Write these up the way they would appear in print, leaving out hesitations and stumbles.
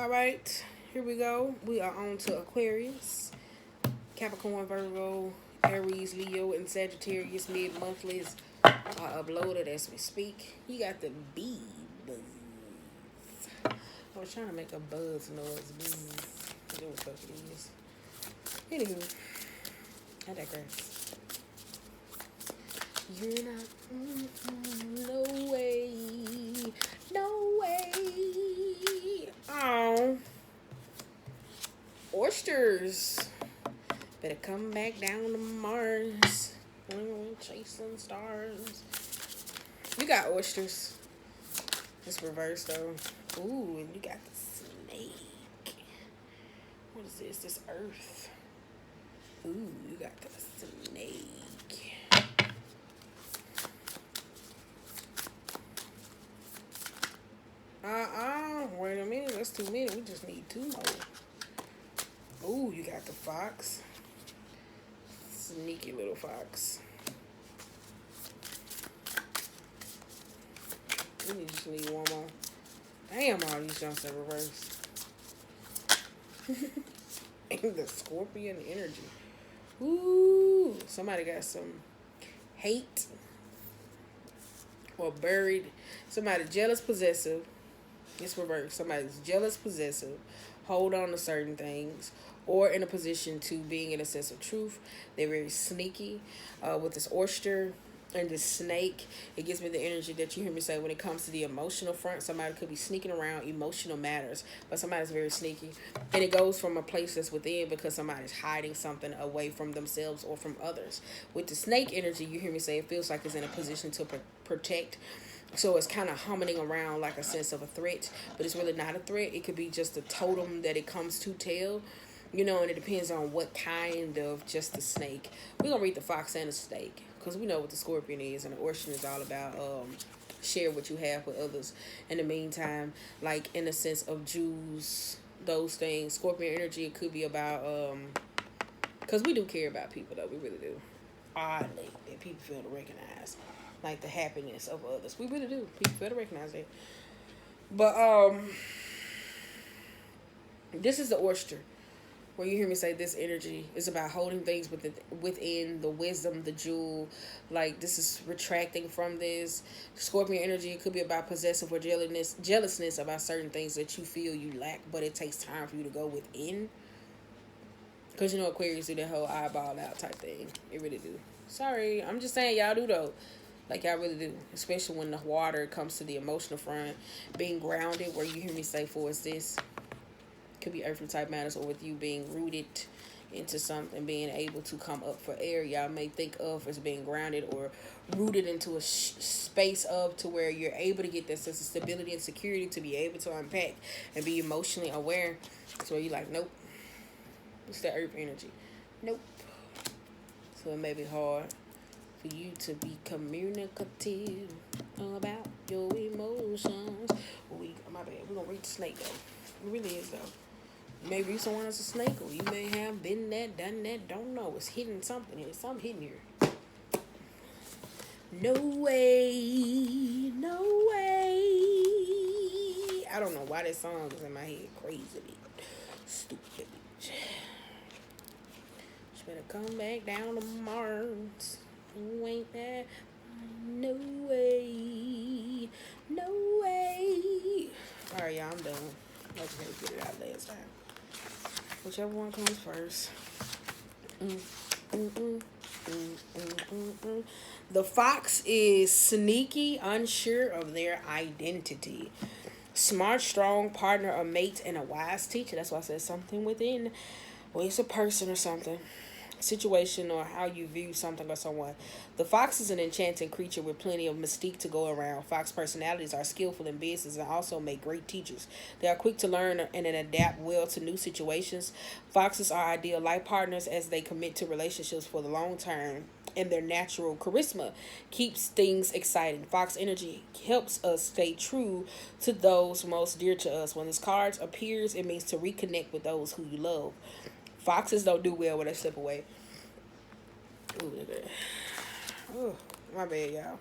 All right, here we go. We are on to Aquarius, Capricorn, Virgo, Aries, Leo, and Sagittarius mid-monthlies are uploaded as we speak. You got the bee buzz. I was trying to make a buzz noise. Buzz. You know what the fuck it is. Anywho, I digress. You're not. No way. No way. Oh. Oysters. Better come back down to Mars. Chasing stars. You got oysters. It's reversed though. Ooh, and you got the snake. What is this? This earth. Ooh, you got the snake. Wait a minute. That's too many. We just need two more. Ooh, you got the fox. Sneaky little fox. We just need one more. Damn, all these jumps in reverse. And the scorpion energy. Ooh, somebody got some hate or buried. Somebody jealous, possessive. It's reversed. Somebody's jealous, possessive, hold on to certain things, or in a position to being in a sense of truth. They're very sneaky. With this oyster and this snake, it gives me the energy that you hear me say when it comes to the emotional front. Somebody could be sneaking around emotional matters, but somebody's very sneaky. And it goes from a place that's within because somebody's hiding something away from themselves or from others. With the snake energy, you hear me say it feels like it's in a position to protect. So it's kind of humming around like a sense of a threat, but it's really not a threat. It could be just a totem that it comes to tell, you know, and it depends on what kind of just the snake. We're going to read the fox and the snake because we know what the scorpion is, and the oyster is all about share what you have with others. In the meantime, like in the sense of Jews, those things, scorpion energy, it could be about, because we do care about people, though. We really do. Oddly, that people feel to recognize. Like the happiness of others. We really do. People better recognize that. But this is the oyster. Where you hear me say this energy is about holding things within the wisdom, the jewel. Like this is retracting from this. Scorpion energy, it could be about possessive or jealousness about certain things that you feel you lack, but it takes time for you to go within. Because you know Aquarius do that whole eyeball out type thing. It really do. Sorry, I'm just saying y'all do though. Like y'all really do, especially when the water comes to the emotional front, being grounded. Where you hear me say, "For is this?" Could be earthly type matters, or with you being rooted into something, being able to come up for air. Y'all may think of as being grounded or rooted into a space of to where you're able to get that sense of stability and security to be able to unpack and be emotionally aware. So you're like, nope, it's the earth energy, nope. So it may be hard for you to be communicative about your emotions. My bad. We're gonna read the snake though. It really is though. Maybe someone is a snake, or you may have been that, done that. Don't know. It's hidden something. There's something hidden here. No way. No way. I don't know why that song is in my head. Crazy bitch. Stupid bitch. She better come back down to Mars. You ain't that. No way. No way. Alright, y'all, I'm done. I just had to get it out last time. Whichever one comes first. The fox is sneaky, unsure of their identity. Smart, strong partner, a mate, and a wise teacher. That's why I said something within. Well, it's a person or something. Situation or how you view something or someone. The fox is an enchanting creature with plenty of mystique to go around. Fox personalities are skillful in business and also make great teachers. They are quick to learn and adapt well to new situations. Foxes are ideal life partners as they commit to relationships for the long term, and their natural charisma keeps things exciting. Fox energy helps us stay true to those most dear to us. When this card appears, it means to reconnect with those who you love. Foxes don't do well when they slip away. Ooh, look at that. Oh, my bad, y'all.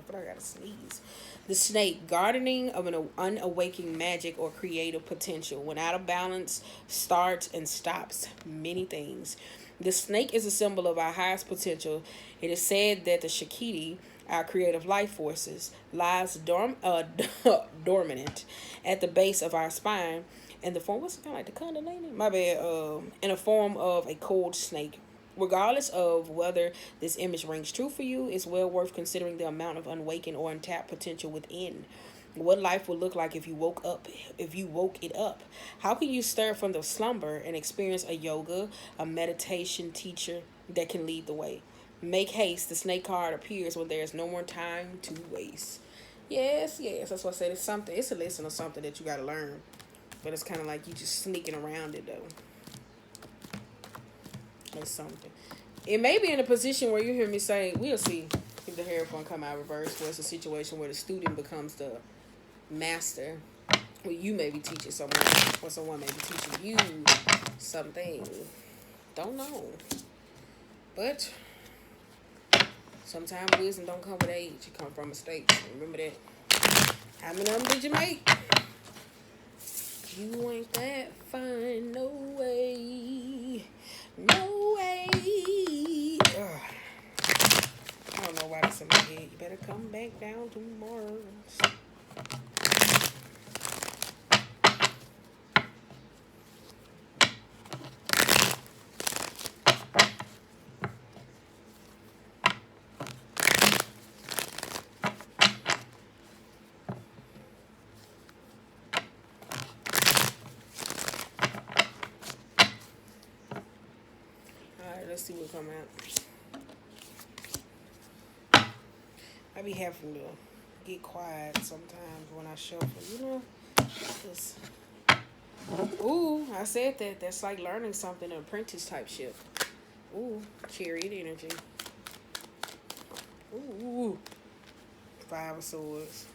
But I gotta sneeze. The snake, gardening of an unawakened magic or creative potential. When out of balance, starts and stops many things. The snake is a symbol of our highest potential. It is said that the Shakti, our creative life forces, lies dormant at the base of our spine in the form, what's it kind of like the Kundalini? My bad. In a form of a cold snake. Regardless of whether this image rings true for you, it's well worth considering the amount of unawakened or untapped potential within. What life would look like if you woke it up. How can you stir from the slumber and experience a yoga, a meditation teacher that can lead the way? Make haste. The snake card appears when there is no more time to waste. Yes, yes. That's what I said. It's something. It's a lesson or something that you got to learn. But it's kind of like you just sneaking around it, though. Or something. It may be in a position where you hear me say, we'll see if the Hierophant come out reverse, where it's a situation where the student becomes the master. Well, you may be teaching someone, or someone may be teaching you something. Don't know. But sometimes wisdom don't come with age. It come from mistakes. Remember that. How many of them did you make? You ain't that fine, no way. No way. Ugh. I don't know why that's in my head. You better come back down to Mars. Let's see what come out. I be having to get quiet sometimes when I shuffle, you know. Just, ooh, I said that. That's like learning something, an apprentice type shit. Ooh, chariot energy. Ooh, 5 of swords.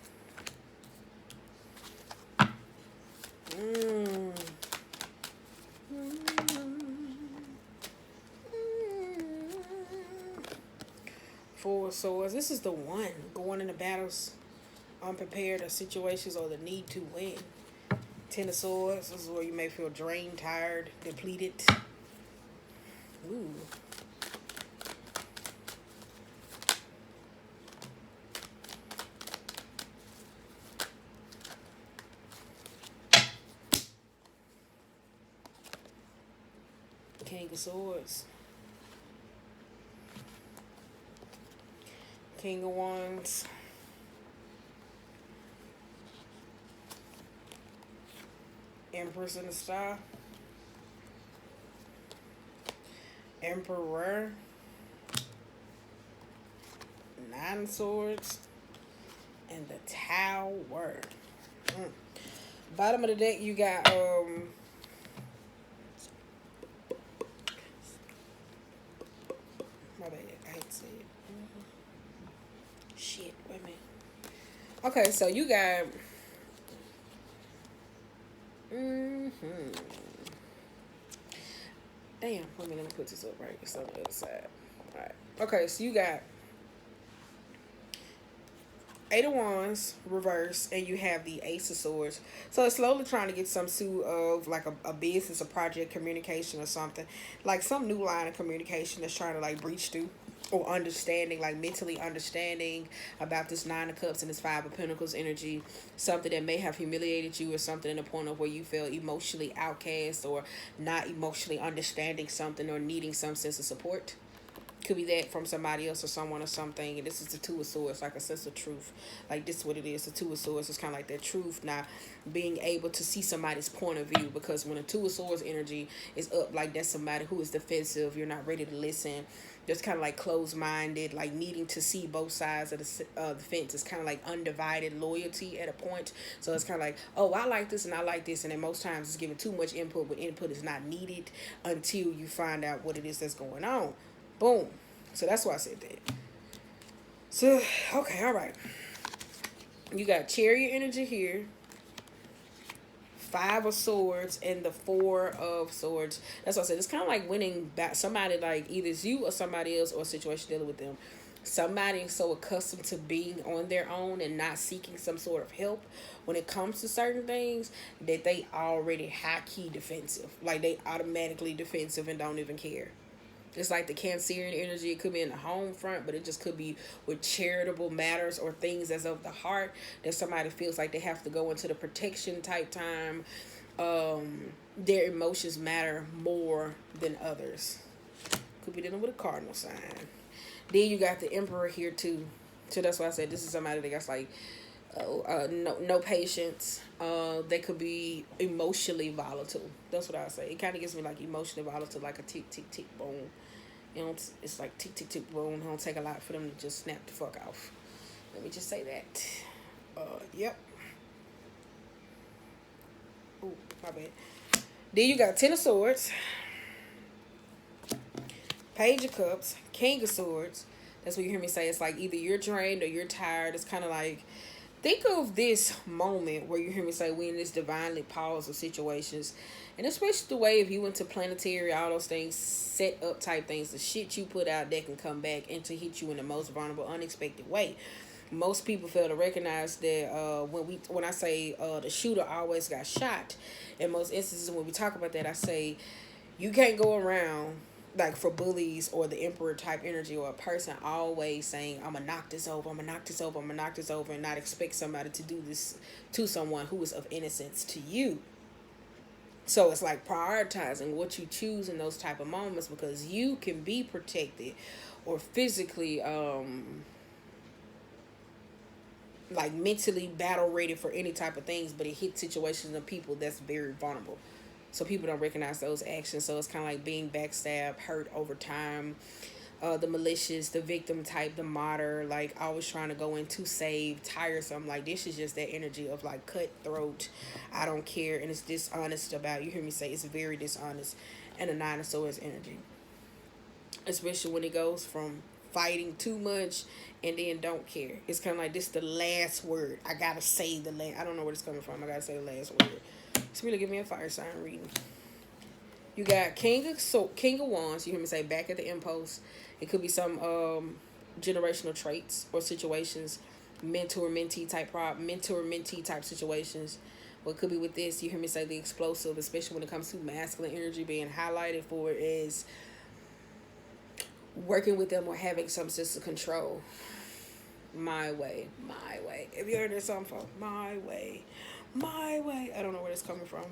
Four of swords. This is the one going into battles, unprepared or situations or the need to win. 10 of swords. This is where you may feel drained, tired, depleted. Ooh. King of swords. King of Wands. Empress in the Star. Emperor. 9 of Swords. And the Tower. Bottom of the deck, you got my bad, I hate to say it. Shit, wait a minute. Okay, so you got damn, let me put this up right. It's on the other side. Alright. Okay, so you got 8 of Wands reverse, and you have the Ace of Swords. So it's slowly trying to get some sort of like a business, a project, communication or something. Like some new line of communication that's trying to like breach through. Or understanding, like mentally understanding about this 9 of Cups and this 5 of Pentacles energy. Something that may have humiliated you, or something in the point of where you feel emotionally outcast or not emotionally understanding something or needing some sense of support. Could be that from somebody else or someone or something. And this is the 2 of Swords, like a sense of truth. Like this is what it is. The 2 of Swords is kind of like that truth. Now being able to see somebody's point of view, because when the 2 of Swords energy is up, like that's somebody who is defensive. You're not ready to listen. Just kind of like closed-minded, like needing to see both sides of the fence. It's kind of like undivided loyalty at a point. So it's kind of like, oh, I like this and I like this. And then most times it's giving too much input, but input is not needed until you find out what it is that's going on. Boom. So that's why I said that. So, okay, all right. You got Chariot energy here. 5 of Swords and the 4 of Swords. That's what I said. It's kind of like winning back somebody, like either it's you or somebody else or a situation dealing with them. Somebody is so accustomed to being on their own and not seeking some sort of help when it comes to certain things that they already high key defensive. Like they automatically defensive and don't even care. It's like the Cancerian energy. It could be in the home front, but it just could be with charitable matters or things as of the heart that somebody feels like they have to go into the protection type time. Their emotions matter more than others. Could be dealing with a cardinal sign. Then you got the Emperor here too. So that's why I said this is somebody that got like no patience. They could be emotionally volatile. That's what I say. It kind of gives me like emotionally volatile, like a tick tick tick boom. You know, it's like tick tick tick boom. It don't take a lot for them to just snap the fuck off. Let me just say that. Yep. Oh, my bad. Then you got Ten of Swords, Page of Cups, King of Swords. That's what you hear me say. It's like either you're drained or you're tired. It's kind of like, think of this moment where you hear me say we in this divinely paused of situations. And especially the way if you went to planetary, all those things, set up type things, the shit you put out that can come back and to hit you in the most vulnerable, unexpected way. Most people fail to recognize that when I say the shooter always got shot, in most instances when we talk about that, I say you can't go around like for bullies or the emperor type energy or a person always saying I'm gonna knock this over, I'm gonna knock this over, I'm gonna knock this over, and not expect somebody to do this to someone who is of innocence to you. So it's like prioritizing what you choose in those type of moments, because you can be protected or physically like mentally battle ready for any type of things, but it hits situations and people that's very vulnerable. So people don't recognize those actions. So it's kind of like being backstabbed, hurt over time. The malicious, the victim type, the martyr, like always trying to go in to save, tiresome. Like this is just that energy of like cutthroat. I don't care, and it's dishonest about. You hear me say it's very dishonest, and the Nine of Swords energy, especially when it goes from fighting too much and then don't care. It's kind of like this the last word. I gotta say the last. I don't know where it's coming from. I gotta say the last word. It's really give me a fire sign reading. You got King of Wands. You hear me say back at the impulse. It could be some generational traits or situations, mentor mentee type situations. What could be with this? You hear me say the explosive, especially when it comes to masculine energy being highlighted for is working with them or having some sense of control. My way, my way. If you heard this song for my way, my way. I don't know where it's coming from,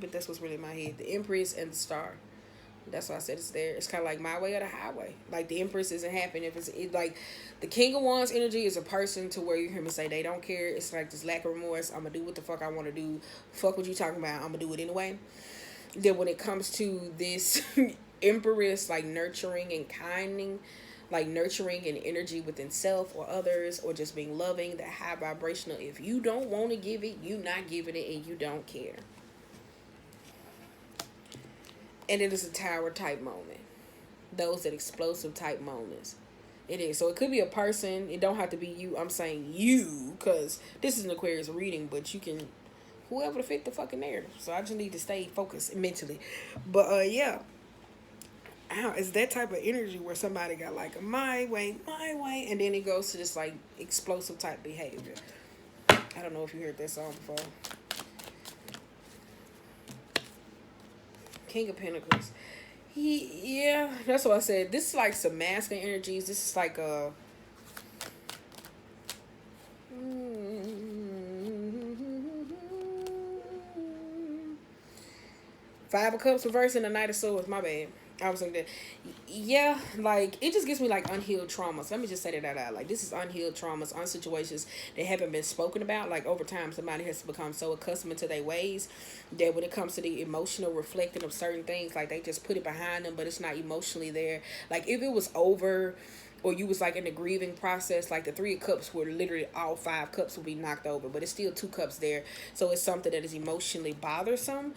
but that's what's really in my head. The Empress and the Star. That's why I said it's there. It's kind of like my way or the highway. Like the Empress isn't happening if like the King of Wands energy is a person to where you hear me say they don't care. It's like this lack of remorse. I'm gonna do what the fuck I want to do. Fuck what you talking about. I'm gonna do it anyway. Then when it comes to this Empress, like nurturing and kinding, like nurturing and energy within self or others, or just being loving, that high vibrational. If you don't want to give it, you not giving it, and you don't care. And it is a tower type moment. Those that explosive type moments. It is. So it could be a person. It don't have to be you. I'm saying you, because this is an Aquarius reading, but you can, whoever to fit the fucking narrative. So I just need to stay focused mentally. But yeah. It's that type of energy where somebody got like a my way, and then it goes to this like explosive type behavior. I don't know if you heard that song before. King of Pentacles. Yeah, that's what I said. This is like some masculine energies. This is like a Five of Cups reversed and the Knight of Swords. My bad. I was like that. Yeah, like it just gives me like unhealed traumas. Let me just say that out loud. Like this is unhealed traumas on situations that haven't been spoken about. Like over time, somebody has become so accustomed to their ways that when it comes to the emotional reflecting of certain things, like they just put it behind them, but it's not emotionally there. Like if it was over, or you was like in the grieving process, like the Three of Cups where literally all five cups will be knocked over, but it's still two cups there. So it's something that is emotionally bothersome.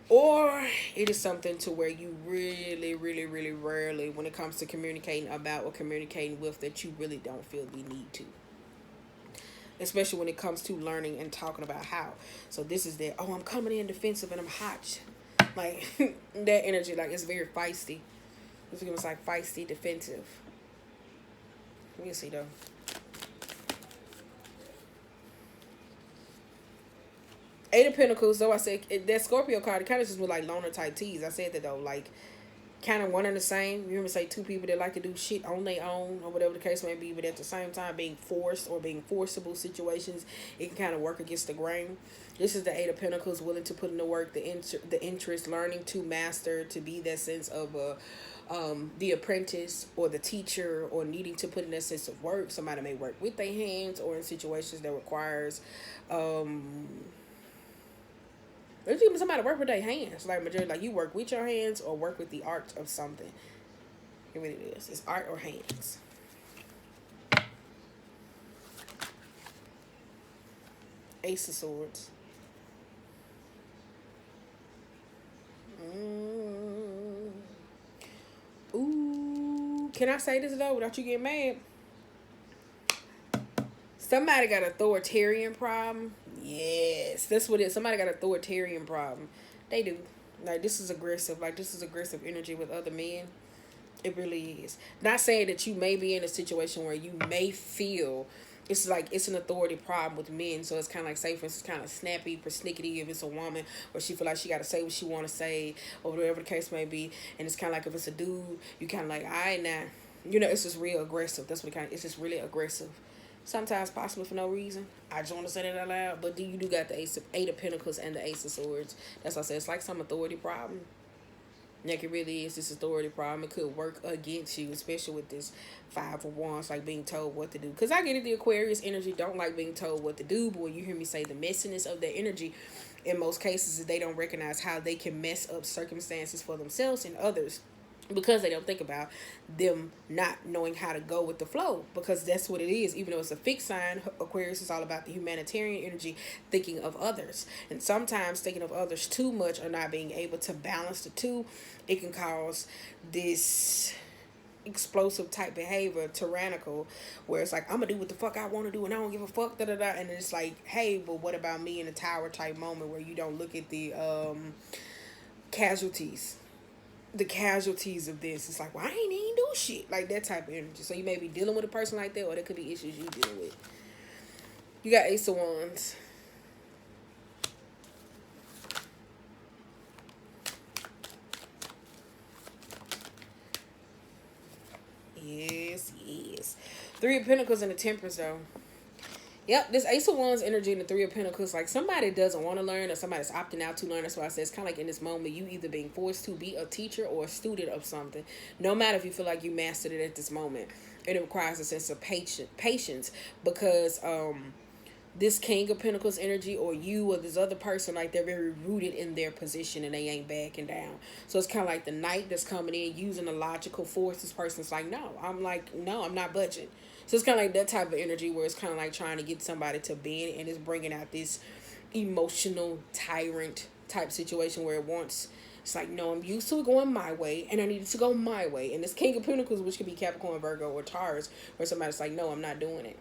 Or it is something to where you really, really, really rarely, when it comes to communicating about or communicating with, that you really don't feel the need to. Especially when it comes to learning and talking about how. So this is that, oh, I'm coming in defensive and I'm hot. Like, that energy, like, it's very feisty. It's like feisty, defensive. We'll see though. Eight of Pentacles, though I said that Scorpio card, it kind of just with like loner type teas. I said that though, like kind of one and the same. You hear me say two people that like to do shit on their own or whatever the case may be, but at the same time being forced or being forcible situations, it can kind of work against the grain. This is the Eight of Pentacles, willing to put in the work, the interest, learning to master, to be that sense of the apprentice or the teacher, or needing to put in that sense of work. Somebody may work with their hands or in situations that requires there's even somebody work with their hands. Like majority, like you work with your hands or work with the art of something. It really is. It's art or hands. Ace of Swords. Ooh. Can I say this though without you getting mad? Somebody got an authoritarian problem. Yes, that's what it is. Somebody got an authoritarian problem. They do. Like, this is aggressive. Like, this is aggressive energy with other men. It really is. Not saying that you may be in a situation where you may feel it's like it's an authority problem with men. So it's kind of like, say for instance, kind of snappy, persnickety if it's a woman, or she feel like she got to say what she want to say, or whatever the case may be. And it's kind of like if it's a dude, you kind of like, all right, now, you know, it's just real aggressive. That's what it kind of, it's just really aggressive. Sometimes possibly for no reason. I just want to say that out loud. But you do got the Eight of Pentacles and the Ace of Swords. That's why I said it's like some authority problem. Like it really is this authority problem. It could work against you, especially with this Five of Wands, like being told what to do. Because I get it, the Aquarius energy don't like being told what to do. But when you hear me say the messiness of their energy, in most cases, they don't recognize how they can mess up circumstances for themselves and others, because they don't think about them not knowing how to go with the flow, because that's what it is. Even though it's a fixed sign, Aquarius is all about the humanitarian energy, thinking of others. And sometimes thinking of others too much or not being able to balance the two, it can cause this explosive type behavior, tyrannical, where it's like, I'm gonna do what the fuck I want to do and I don't give a fuck, da da da. And it's like, hey, but what about me, in a tower type moment where you don't look at the casualties of this. It's like, well, I ain't even do shit. Like that type of energy. So you may be dealing with a person like that, or there could be issues you deal with. You got Ace of Wands. Yes. Three of Pentacles and the Temperance though. Yep, this Ace of Wands energy and the Three of Pentacles, like somebody doesn't want to learn or somebody's opting out to learn. That's why I said it's kind of like in this moment, you either being forced to be a teacher or a student of something. No matter if you feel like you mastered it at this moment. And it requires a sense of patience, because this King of Pentacles energy, or you or this other person, like they're very rooted in their position and they ain't backing down. So it's kind of like the Knight that's coming in using a logical force. This person's like, no, I'm not budging. So it's kind of like that type of energy where it's kind of like trying to get somebody to bend, and it's bringing out this emotional tyrant type situation where it's like, no, I'm used to it going my way and I need it to go my way. And this King of Pentacles, which could be Capricorn, Virgo, or Taurus, where somebody's like, no, I'm not doing it.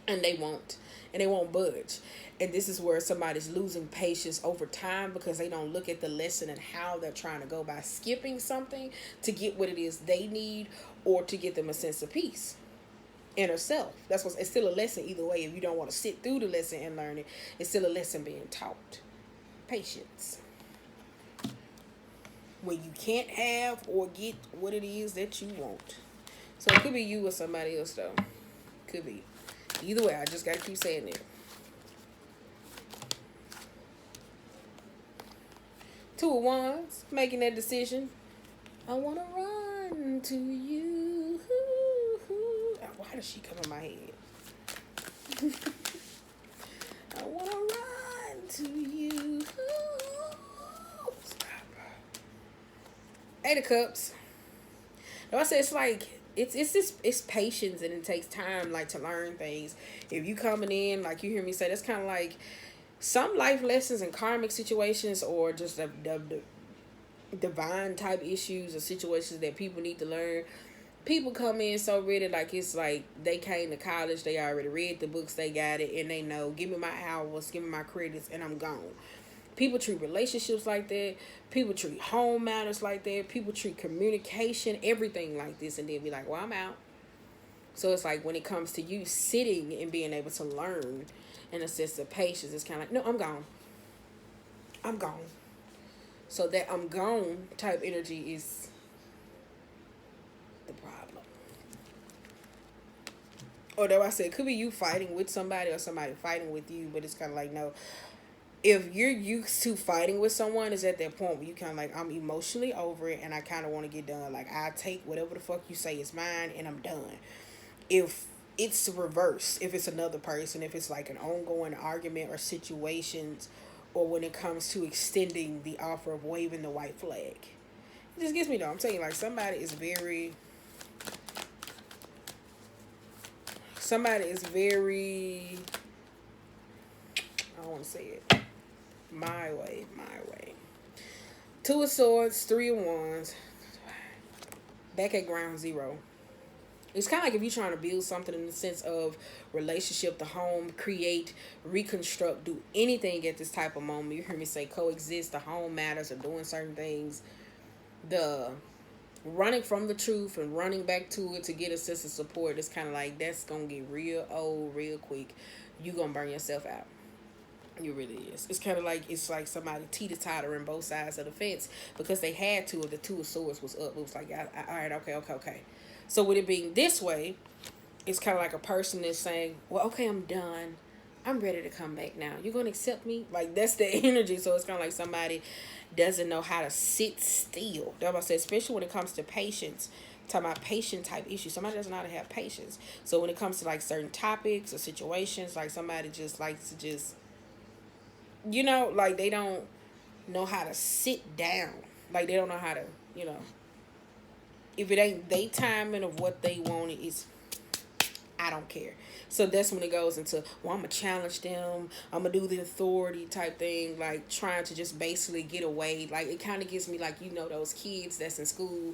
And they won't. And they won't budge. And this is where somebody's losing patience over time, because they don't look at the lesson and how they're trying to go by skipping something to get what it is they need, or to get them a sense of peace. Inner self. That's what it's still a lesson either way. If you don't want to sit through the lesson and learn it, it's still a lesson being taught. Patience. When you can't have or get what it is that you want. So it could be you or somebody else though. Could be. Either way, I just gotta keep saying it. Two of Wands, making that decision. I wanna run to you. Why does she come in my head? I wanna run to you. Stop. Eight of Cups. No, I say it's like it's patience, and it takes time, like, to learn things. If you coming in, like you hear me say, that's kind of like some life lessons and karmic situations, or just the divine type issues or situations that people need to learn. People come in so ready, like it's like they came to college, they already read the books, they got it, and they know, give me my hours, give me my credits, and I'm gone. People treat relationships like that. People treat home matters like that. People treat communication, everything like this, and then be like, well, I'm out. So it's like when it comes to you sitting and being able to learn and assist the patience, it's kind of like, no, I'm gone. I'm gone. So that I'm gone type energy is the problem. Or though I said, it could be you fighting with somebody or somebody fighting with you, but it's kind of like, no. If you're used to fighting with someone, is at that point where you kind of like, I'm emotionally over it and I kind of want to get done. Like, I take whatever the fuck you say is mine and I'm done. If it's the reverse, if it's another person, if it's like an ongoing argument or situations, or when it comes to extending the offer of waving the white flag, it just gets me though. I'm telling you, like, somebody is very, I don't want to say it, my way. Two of Swords, Three of Wands, back at ground zero. It's kind of like if you're trying to build something in the sense of relationship, the home, create, reconstruct, do anything at this type of moment. You hear me say coexist, the home matters, or doing certain things. The running from the truth and running back to it to get a sense of support, it's kind of like that's going to get real old real quick. You're going to burn yourself out. It really is. It's like somebody teeter-tottering both sides of the fence because they had to. If the Two of Swords was up, it was like, all right, okay. So with it being this way, it's kind of like a person is saying, well, okay, I'm done. I'm ready to come back now. You're going to accept me? Like, that's the energy. So it's kind of like somebody doesn't know how to sit still. That's what I said, especially when it comes to patience. I'm talking about patient type issues. Somebody doesn't know how to have patience. So when it comes to like certain topics or situations, like somebody just likes to just, like they don't know how to sit down. Like they don't know how to, if it ain't they timing of what they want, it's I don't care. So that's when it goes into, well, I'm gonna challenge them, I'm gonna do the authority type thing, like trying to just basically get away. Like it kind of gives me like, those kids that's in school,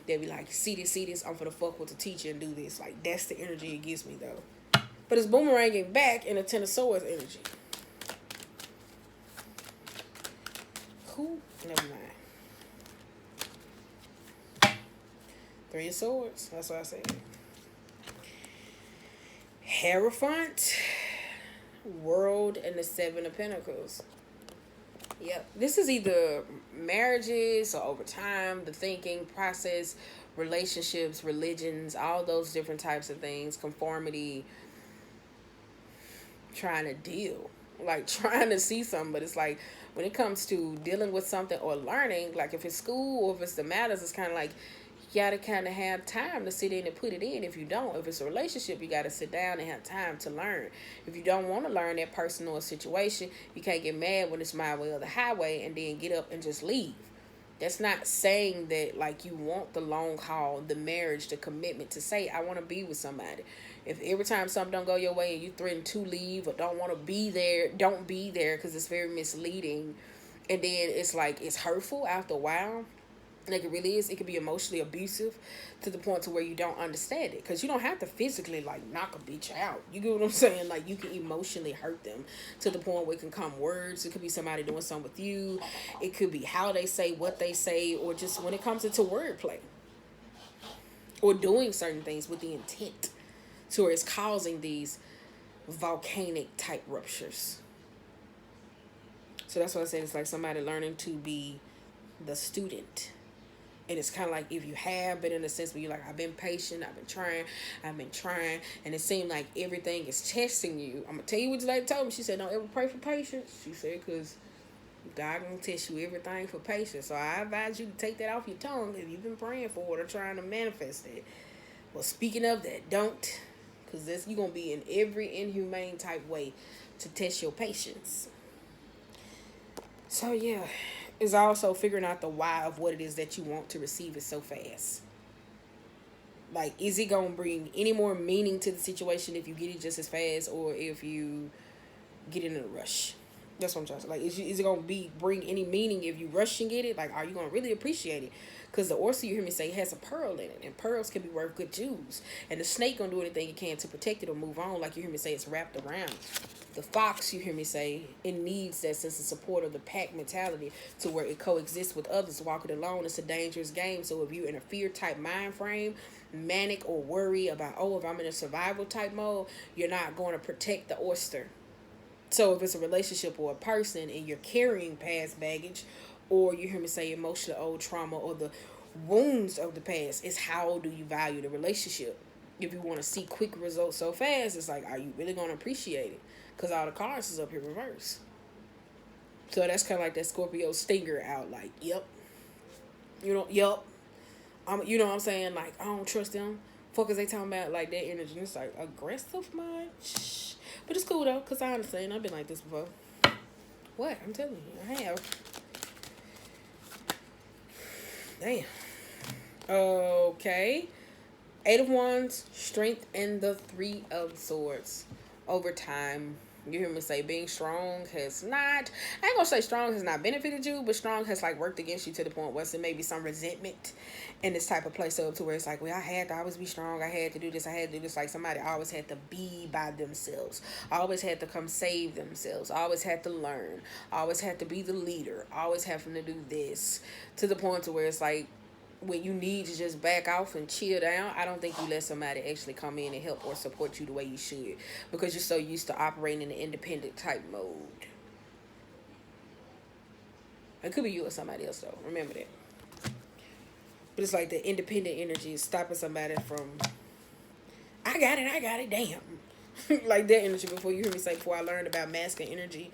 they be like, see this, I'm gonna fuck with the teacher and do this. Like that's the energy it gives me though. But it's boomeranging back in the Ten of Swords energy. Never mind. Three of Swords. That's what I said. Hierophant, World, and the Seven of Pentacles. Yep. This is either marriages or over time, the thinking process, relationships, religions, all those different types of things, conformity, trying to deal. Like trying to see something, but it's like when it comes to dealing with something or learning, like if it's school or if it's the matters, it's kind of like you gotta kind of have time to sit in and put it in. If you don't, if it's a relationship, you gotta sit down and have time to learn. If you don't want to learn that person or situation, you can't get mad when it's my way or the highway and then get up and just leave. That's not saying that like you want the long haul, the marriage, the commitment to say I want to be with somebody. If every time something don't go your way and you threaten to leave or don't want to be there, don't be there, because it's very misleading. And then it's like it's hurtful after a while. Like it really is. It can be emotionally abusive to the point to where you don't understand it, because you don't have to physically like knock a bitch out. You get what I'm saying? Like you can emotionally hurt them to the point where it can come words. It could be somebody doing something with you. It could be how they say, what they say, or just when it comes into wordplay or doing certain things with the intent to where it's causing these volcanic type ruptures. So that's what I said. It's like somebody learning to be the student. And it's kind of like if you have been in a sense where you're like, I've been patient, I've been trying, and it seemed like everything is testing you. I'm going to tell you what the lady told me. She said, don't ever pray for patience. She said, because God going to test you everything for patience. So I advise you to take that off your tongue if you've been praying for it or trying to manifest it. Well, speaking of that, don't. Because you're going to be in every inhumane type way to test your patience. So, yeah. It's also figuring out the why of what it is that you want to receive it so fast. Like, is it going to bring any more meaning to the situation if you get it just as fast or if you get in a rush? That's what I'm trying to say. Like, is it gonna bring any meaning if you rush and get it? Like, are you gonna really appreciate it? Because the oyster, you hear me say, has a pearl in it, and pearls can be worth good jewels. And the snake gonna do anything it can to protect it or move on. Like you hear me say, it's wrapped around. The fox, you hear me say, it needs that sense of support of the pack mentality to where it coexists with others. Walk it alone, it's a dangerous game. So if you're in a fear type mind frame, manic or worry about, oh, if I'm in a survival type mode, you're not going to protect the oyster. So if it's a relationship or a person and you're carrying past baggage, or you hear me say emotional old trauma or the wounds of the past, it's how do you value the relationship? If you want to see quick results so fast, it's like, are you really going to appreciate it? Because all the cards is up here reverse. So that's kind of like that Scorpio stinger out. Like, yep. Yep. You know what I'm saying? Like, I don't trust them. Fuckers, they talking about like that energy. It's like aggressive much. But it's cool though, because I understand. I've been like this before. What? I'm telling you. I have. Damn. Okay. Eight of Wands, Strength, and the Three of Swords. Over time, you hear me say being strong has not, I ain't gonna say strong has not benefited you, but strong has like worked against you to the point where there may be some resentment in this type of place up to where it's like, well, I had to always be strong. I had to do this. I had to do this. Like somebody always had to be by themselves. Always had to come save themselves. Always had to learn. Always had to be the leader. Always having to do this to the point to where it's like, when you need to just back off and chill down, I don't think you let somebody actually come in and help or support you the way you should, because you're so used to operating in an independent type mode. It could be you or somebody else though. Remember that. But it's like the independent energy is stopping somebody from, I got it, damn. Like that energy. Before you hear me say, before I learned about masculine energy,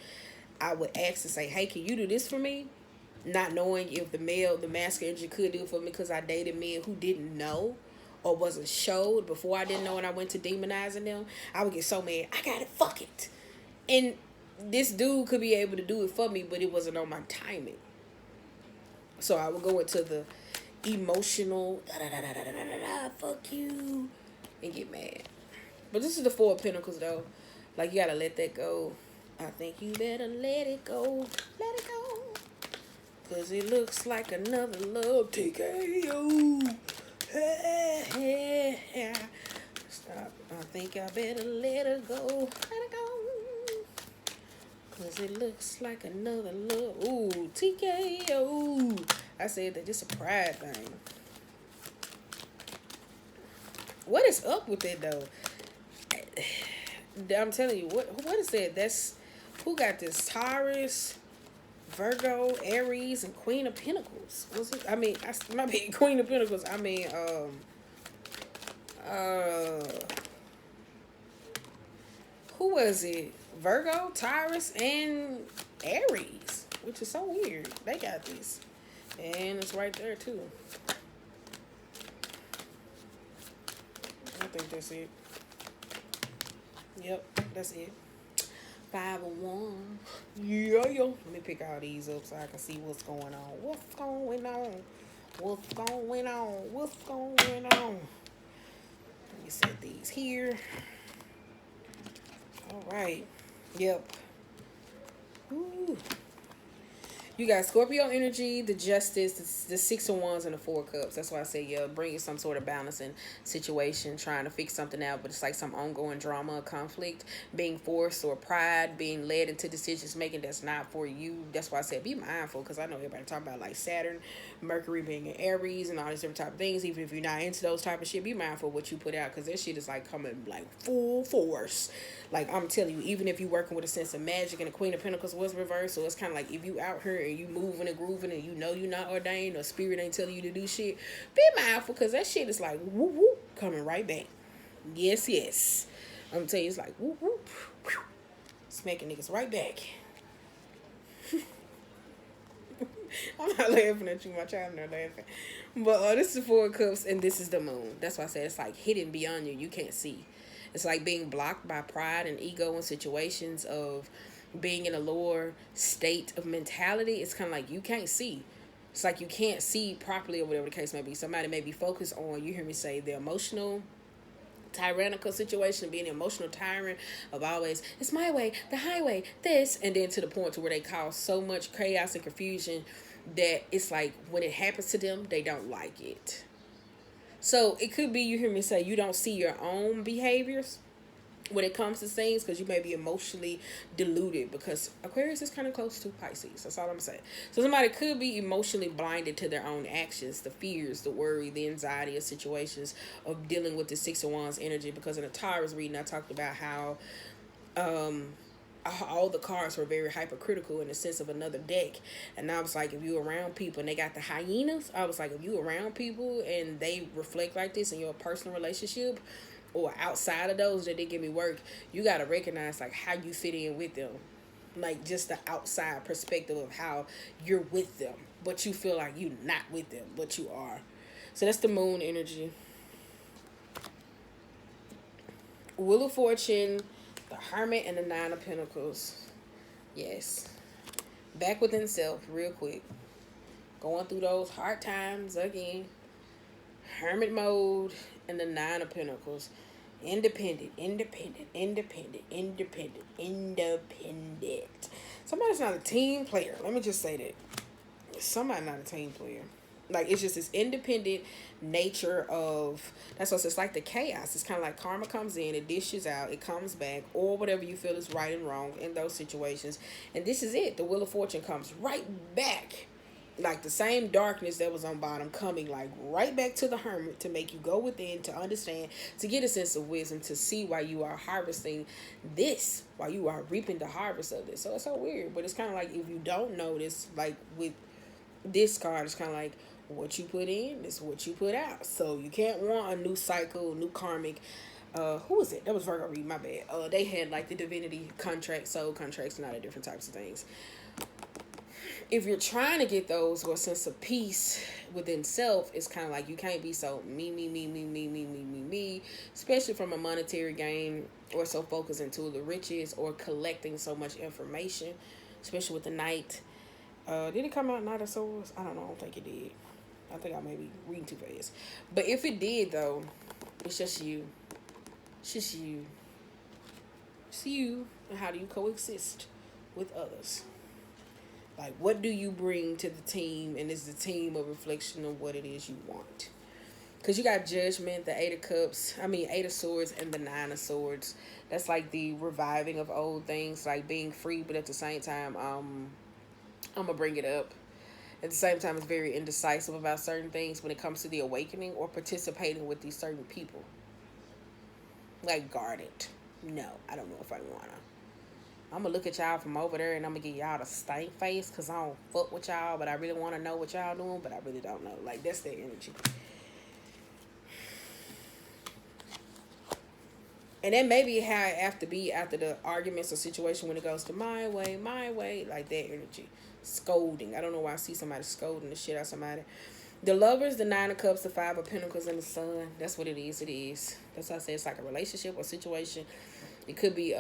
I would ask and say, hey, can you do this for me? Not knowing if the masculine energy could do it for me, because I dated men who didn't know or wasn't showed before I didn't know, and I went to demonizing them. I would get so mad. I got it. Fuck it. And this dude could be able to do it for me, but it wasn't on my timing. So I would go into the emotional, fuck you, and get mad. But this is the Four of Pentacles, though. Like, you gotta let that go. I think you better let it go. Let it go. Cause it looks like another love TKO. Stop. I think I better let her go. Let her go. Cause it looks like another love. Ooh, TKO. I said that just a pride thing. What is up with it though? I'm telling you, what is that? That's who got this? Taurus, Virgo, Aries, and Queen of Pentacles. Was it? I mean, my bad, Queen of Pentacles. I mean, who was it? Virgo, Taurus, and Aries, which is so weird. They got this, and it's right there too. I think that's it. Yep, that's it. 5 of Wands. Yeah. Let me pick all these up so I can see what's going on. What's going on? What's going on? What's going on? Let me set these here. All right. Yep. Ooh. You got Scorpio energy, the Justice, the 6 of Wands, and the 4 of Cups. That's why I say, yeah, bringing some sort of balancing situation, trying to fix something out, but it's like some ongoing drama, conflict, being forced or pride, being led into decisions making that's not for you. That's why I said be mindful, because I know everybody talking about like Saturn, Mercury being in Aries, and all these different type of things. Even if you're not into those type of shit, be mindful of what you put out, because that shit is like coming like full force. Like, I'm telling you, even if you're working with a sense of magic, and the Queen of Pentacles was reversed, so it's kind of like if you out here and you moving and grooving and you know you're not ordained or spirit ain't telling you to do shit, be mindful, because that shit is like whoop whoop coming right back. Yes. I'm gonna tell you, it's like whoop whoop whew, smacking niggas right back. I'm not laughing at you, my child, I'm not laughing. But this is the 4 of Cups, and this is the Moon. That's why I said it's like hidden beyond you. You can't see. It's like being blocked by pride and ego in situations of being in a lower state of mentality. It's kind of like you can't see. It's like you can't see properly, or whatever the case may be. Somebody may be focused on, you hear me say, the emotional tyrannical situation, being an emotional tyrant of always, it's my way, the highway, this, and then to the point to where they cause so much chaos and confusion that it's like when it happens to them, they don't like it. So it could be, you hear me say, you don't see your own behaviors when it comes to things because you may be emotionally deluded, because Aquarius is kind of close to Pisces. That's all I'm saying. So somebody could be emotionally blinded to their own actions, the fears, the worry, the anxiety of situations of dealing with the Six of Wands energy. Because in the Taurus reading, I talked about how all the cards were very hypercritical in the sense of another deck. And I was like, if you around people and they got the hyenas, I was like, if you around people and they reflect like this in your personal relationship or outside of those that did give me work, you got to recognize like how you fit in with them. Like just the outside perspective of how you're with them, but you feel like you're not with them, but you are. So that's the moon energy. Wheel of Fortune, the Hermit, and the Nine of Pentacles. Yes. Back within self real quick. Going through those hard times again. Hermit mode and the Nine of Pentacles. Independent. Somebody's not a team player. Let me just say that. Somebody's not a team player. Like, it's just this independent nature of, that's what it's like the chaos. It's kind of like karma comes in, it dishes out, it comes back, or whatever you feel is right and wrong in those situations. And this is it. The Wheel of Fortune comes right back. Like the same darkness that was on bottom coming like right back to the Hermit to make you go within, to understand, to get a sense of wisdom, to see why you are harvesting this, why you are reaping the harvest of this. So it's so weird, but it's kind of like if you don't notice, like with this card, it's kind of like what you put in is what you put out. So you can't want a new cycle, new karmic. Who was it? That was Virgo reading, my bad. They had like the divinity contract, soul contracts, and all the different types of things. If you're trying to get those or a sense of peace within self, it's kind of like you can't be so me, especially from a monetary gain, or so focused into the riches or collecting so much information, especially with the Knight. Did it come out Knight of Swords? I don't know. I don't think it did. I think I may be reading too fast. But if it did, though, it's just you. It's just you. It's you. And how do you coexist with others? Like, what do you bring to the team? And is the team a reflection of what it is you want? Because you got Judgment, the Eight of Swords, and the Nine of Swords. That's like the reviving of old things, like being free, but at the same time, I'm going to bring it up. At the same time, it's very indecisive about certain things when it comes to the awakening or participating with these certain people. Like, guard it. No, I don't know if I want to. I'm going to look at y'all from over there and I'm going to give y'all the stank face because I don't fuck with y'all, but I really want to know what y'all doing, but I really don't know. Like, that's their energy. And that may be how it have to be after the arguments or situation when it goes to my way, like that energy. Scolding. I don't know why I see somebody scolding the shit out of somebody. The Lovers, the Nine of Cups, the Five of Pentacles, and the Sun. That's what it is. It is. That's why I say it's like a relationship or situation. It could be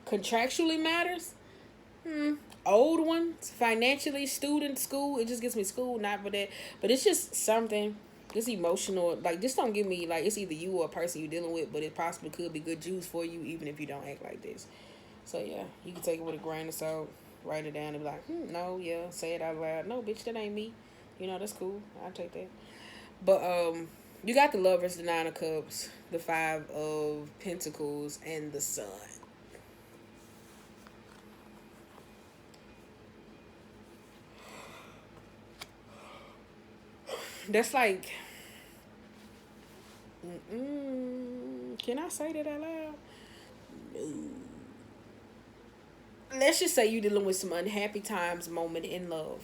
contractually matters. Old ones, financially, student, school. It just gets me school, not for that. But it's just something. It's emotional. Like, just don't give me, like, it's either you or a person you're dealing with, but it possibly could be good juice for you, even if you don't act like this. So, yeah, you can take it with a grain of salt, write it down, and be like, no, yeah, say it out loud. No, bitch, that ain't me. You know, that's cool. I'll take that. But, you got the Lovers, the Nine of Cups, the Five of Pentacles, and the Sun. That's like, can I say that out loud? No. Let's just say you're dealing with some unhappy times moment in love.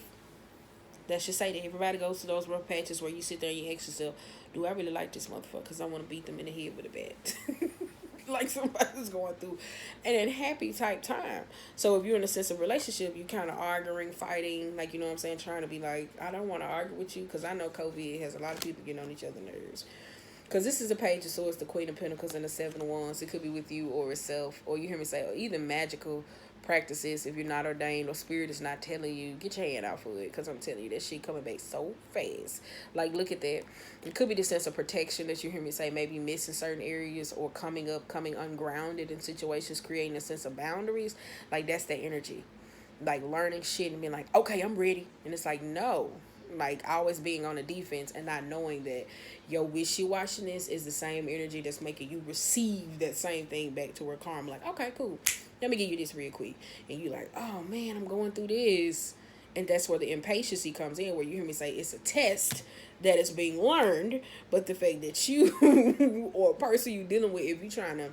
Let's just say that everybody goes to those rough patches where you sit there and you ask yourself, do I really like this motherfucker? Because I want to beat them in the head with a bat. Like somebody's going through an unhappy type time. So if you're in a sense of relationship, you kind of arguing, fighting, like, you know what I'm saying, trying to be like, I don't want to argue with you because I know COVID has a lot of people getting on each other's nerves. Because this is a page of swords, the Queen of Pentacles, and the Seven of Wands. It could be with you or itself, or you hear me say, or either magical practices. If you're not ordained or spirit is not telling you, get your hand out for it. Because I'm telling you, that shit coming back so fast. Like, look at that. It could be the sense of protection that you hear me say, maybe missing certain areas or coming ungrounded in situations, creating a sense of boundaries. Like, that's the energy. Like, learning shit and being like, okay, I'm ready. And it's like, no. Like, always being on the defense and not knowing that your wishy-washiness is the same energy that's making you receive that same thing back to where karma. Like, okay, cool. Let me give you this real quick. And you like, oh, man, I'm going through this. And that's where the impatience comes in, where you hear me say it's a test that is being learned. But the fact that you or a person you dealing with, if you're trying to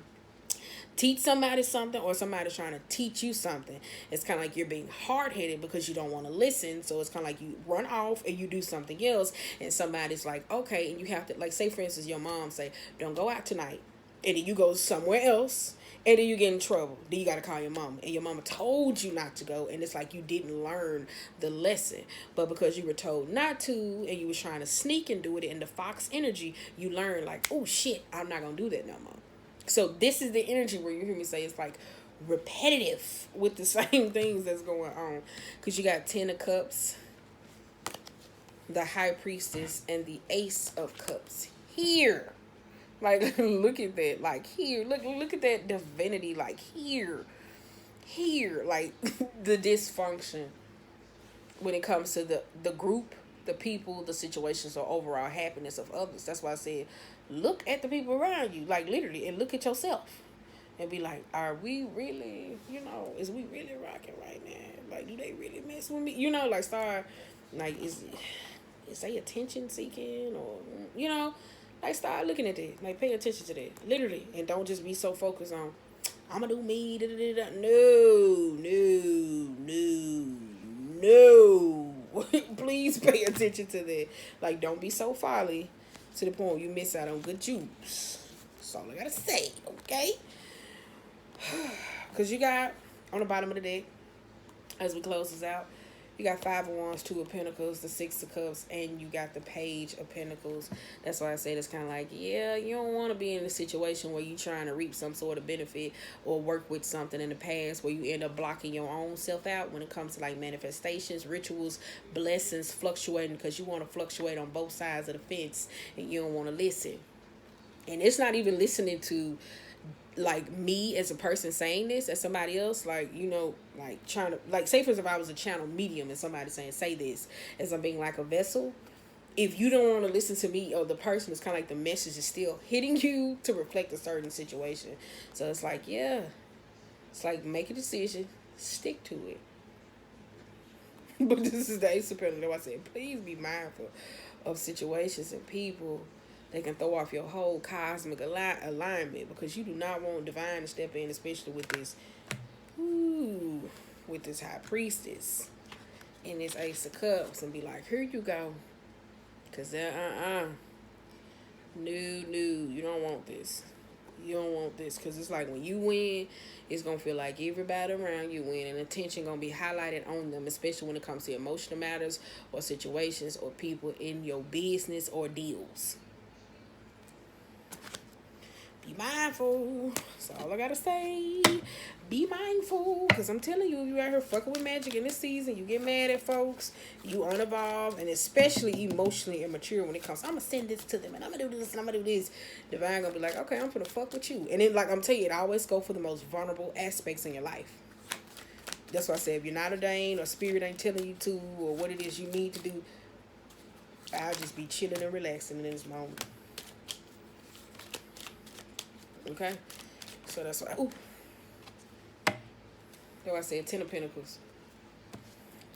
teach somebody something or somebody's trying to teach you something, it's kind of like you're being hard-headed because you don't want to listen. So it's kind of like you run off and you do something else, and somebody's like, okay, and you have to, like, say for instance your mom say, don't go out tonight, and then you go somewhere else, and then you get in trouble. Then you got to call your mama, and your mama told you not to go, and it's like you didn't learn the lesson. But because you were told not to and you was trying to sneak and do it in the fox energy, you learn like, oh shit, I'm not gonna do that no more. So this is the energy where you hear me say it's like repetitive with the same things that's going on. Because you got 10 of Cups, the High Priestess, and the Ace of Cups. Here. Like, look at that. Like, here. Look at that divinity. Like, here. Here. Like, the dysfunction when it comes to the group, the people, the situations, or overall happiness of others. That's why I said, look at the people around you, like literally, and look at yourself and be like, are we really, is we really rocking right now? Like, do they really mess with me? Like, start, like, is they attention seeking, or, like, start looking at that. Like, pay attention to that, literally, and don't just be so focused on, I'm gonna do me, da-da-da-da. No. Please pay attention to that. Like, don't be so folly to the point where you miss out on good juice. That's all I gotta say, okay? Because you got, on the bottom of the deck, as we close this out, you got 5 of Wands, 2 of Pentacles, the 6 of Cups, and you got the Page of Pentacles. That's why I say it's kind of like, yeah, you don't want to be in a situation where you're trying to reap some sort of benefit or work with something in the past where you end up blocking your own self out when it comes to, like, manifestations, rituals, blessings, fluctuating, because you want to fluctuate on both sides of the fence and you don't want to listen. And it's not even listening to, like, me as a person saying this, as somebody else, like, like, trying to, like, say for example, if I was a channel medium and somebody saying, say this, as I'm being like a vessel, if you don't want to listen to me or the person, it's kind of like the message is still hitting you to reflect a certain situation. So it's like, yeah, it's like, make a decision, stick to it. But this is the Ace of Pentacles. I said, please be mindful of situations and people. They can throw off your whole cosmic alignment, because you do not want divine to step in, especially with this, with this High Priestess and this Ace of Cups, and be like, here you go. Because no, you don't want this. You don't want this, because it's like when you win, it's going to feel like everybody around you win, and attention going to be highlighted on them, especially when it comes to emotional matters or situations or people in your business or deals. Be mindful. That's all I gotta say. Be mindful. Because I'm telling you, if you out here fucking with magic in this season, you get mad at folks, you unevolve, and especially emotionally immature when it comes, I'm going to send this to them, and I'm going to do this, and I'm going to do this. Divine going to be like, okay, I'm going to fuck with you. And then, like I'm telling you, it always go for the most vulnerable aspects in your life. That's why I say, if you're not ordained or spirit ain't telling you to, or what it is you need to do, I'll just be chilling and relaxing in this moment. Okay? So that's why. Ooh. That's why I said 10 of Pentacles.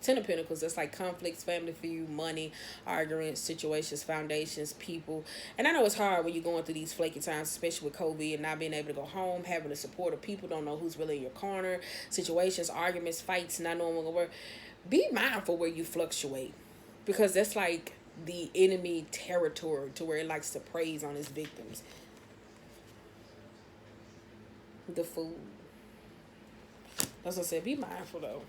10 of Pentacles, that's like conflicts, family feud, money, arguments, situations, foundations, people. And I know it's hard when you're going through these flaky times, especially with COVID and not being able to go home, having the support of people, don't know who's really in your corner, situations, arguments, fights, not knowing what's going to work. Be mindful where you fluctuate, because that's like the enemy territory to where it likes to prey on its victims. The Fool. That's what I said. Be mindful though,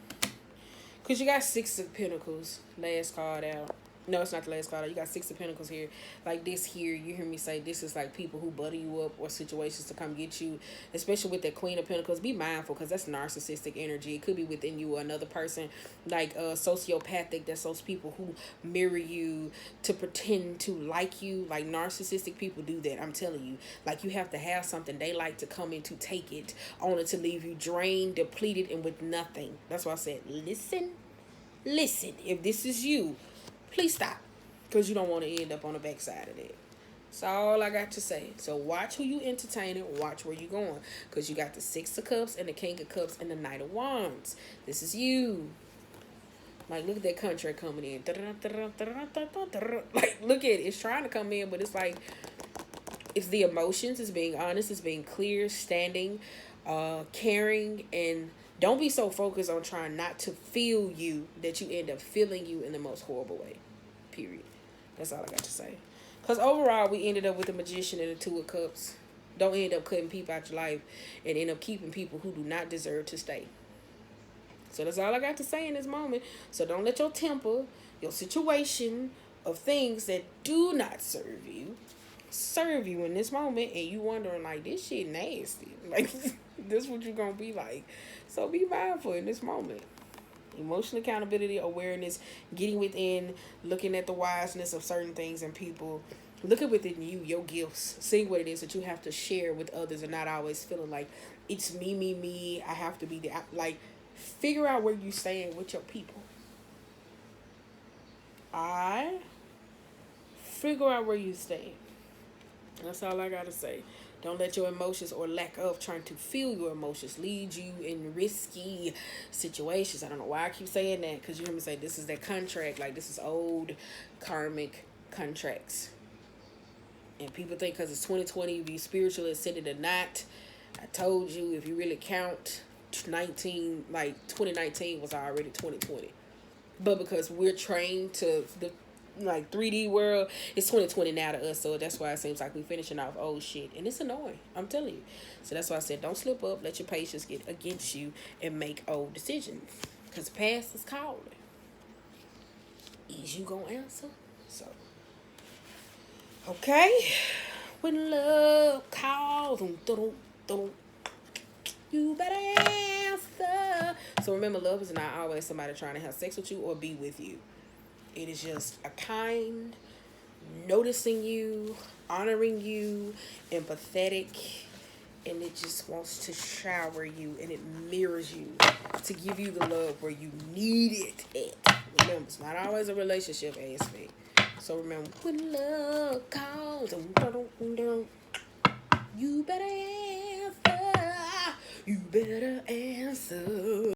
because you got 6 of Pentacles, last card out. No, it's not the last card. You got Six of Pentacles here. Like this here, you hear me say this is like people who butter you up or situations to come get you. Especially with that Queen of Pentacles. Be mindful because that's narcissistic energy. It could be within you or another person. Like sociopathic. That's those people who mirror you to pretend to like you. Like narcissistic people do that. I'm telling you. Like you have to have something they like to come in to take it. Only to leave you drained, depleted, and with nothing. That's why I said listen. Listen. If this is you, please stop, because you don't want to end up on the backside of that. That's all I got to say. So watch who you entertaining, watch where you going, because you got the Six of Cups and the King of Cups and the Knight of Wands. This is you. Like, look at that contract coming in. Like, look at it. It's trying to come in, but it's like, it's the emotions. It's being honest. It's being clear, standing, caring, and don't be so focused on trying not to feel you that you end up feeling you in the most horrible way. Period. That's all I got to say. Because overall, we ended up with the Magician and the Two of Cups. Don't end up cutting people out your life and end up keeping people who do not deserve to stay. So that's all I got to say in this moment. So don't let your temper, your situation of things that do not serve you in this moment, and you wondering like, this shit nasty. Like, this what you gonna be like. So be mindful in this moment. Emotional accountability, awareness, getting within, looking at the wiseness of certain things and people. Looking within you, your gifts, seeing what it is that you have to share with others, and not always feeling like it's me. I have to be there. Like, figure out where you stand with your people. I figure out where you stand. That's all I gotta say. Don't let your emotions or lack of trying to feel your emotions lead you in risky situations. I don't know why I keep saying that, because you hear me say this is that contract. Like, this is old karmic contracts. And people think because it's 2020, you be spiritual ascended or not. I told you, if you really count 2019 was already 2020. But because we're trained to the 3D world, it's 2020 now to us, so that's why it seems like we're finishing off old shit, and it's annoying, I'm telling you. So that's why I said don't slip up, let your patience get against you, and make old decisions, because past is calling. Is you gonna answer? So okay, when love calls, you better answer. So remember, love is not always somebody trying to have sex with you or be with you. It is just a kind, noticing you, honoring you, empathetic, and it just wants to shower you, and it mirrors you to give you the love where you need it at. Remember, it's not always a relationship aspect. So remember, when love calls, you better answer. You better answer.